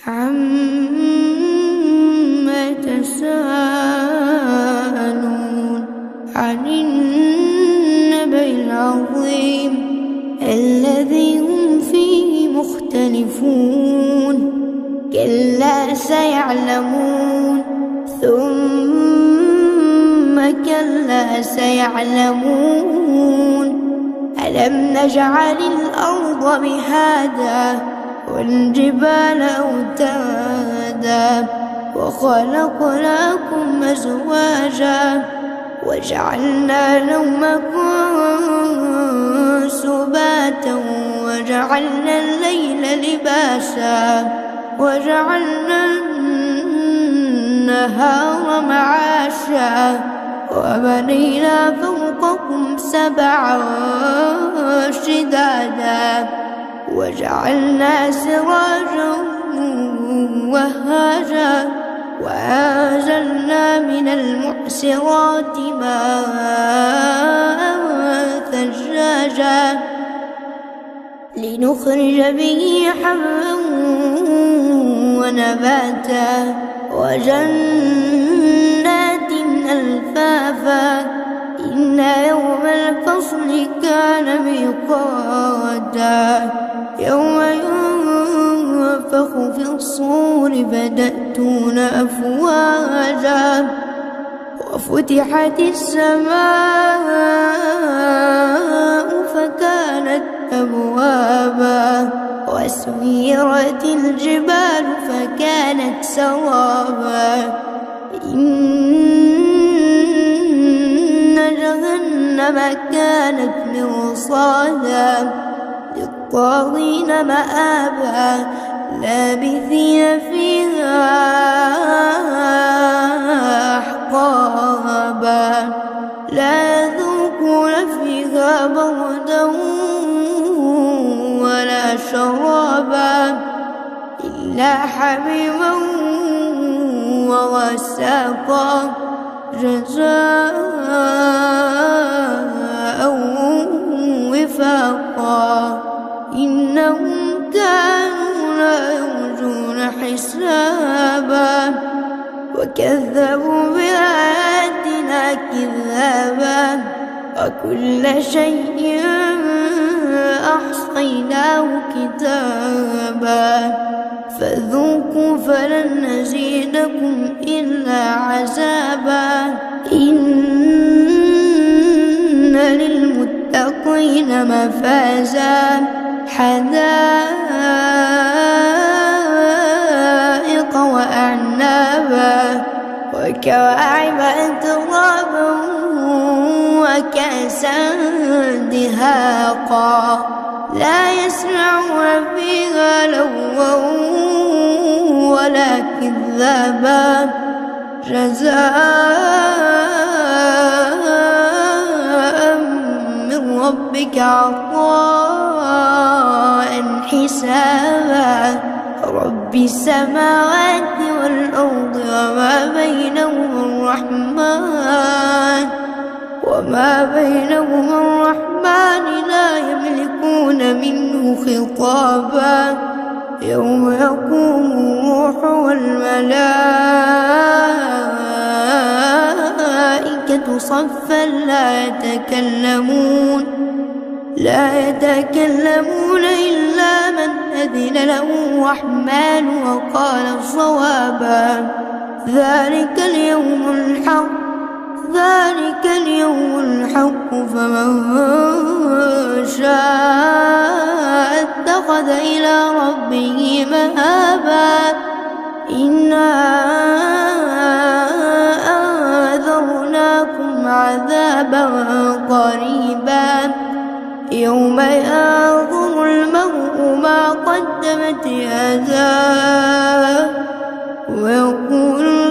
عما يتساءلون عن النبأ العظيم الذي هم فيه مختلفون كلا سيعلمون ثم كلا سيعلمون ألم نجعل الأرض مهادا والجبال أوتادا وخلقناكم أزواجا وجعلنا نومكم سباتا وجعلنا الليل لباسا وجعلنا النهار معاشا وبنينا فوقكم سبعا شدادا وجعلنا سراجا وهاجا وأنزلنا من المعصرات ماء ثجاجا لنخرج به حبا ونباتا وجنات ألفافا إن يوم الفصل كان ميقاتا يوم ينفخ في الصور فتأتون أفواجا وفتحت السماء فكانت أبوابا وسيرت الجبال فكانت سرابا إن جهنم كانت مرصادا للطاغين مآبا لابثين فيها أحقابا لا يذوقون فيها بردا ولا شرابا إلا حميما وغساقا جزاء وفاقا إنهم كانوا لا يرجون حسابا وكذبوا بآياتنا كذابا وكل شيء أحصيناه كتابا فذوقوا فلن نزيدكم إلا عذابا إن للمتقين مفازا حدائق وأعنابا وكواعب أترابا وكأسا دهاقا لا يسمعون فيها لغوا ولا كذابا جزاء من ربك عطاء حسابا رب السماوات والأرض وما بينهما الرحمن لا يملكون منه خطابا يوم يقوم الروح والملائكة صفا لا يتكلمون إلا من أذن له الرحمن وقال صوابا ذلك اليوم الحق فمن شاء اتخذ إلى ربه مآبا إنا أنذرناكم عذابا قريبا يوم ينظر المرء ما قدمت يداه ويقول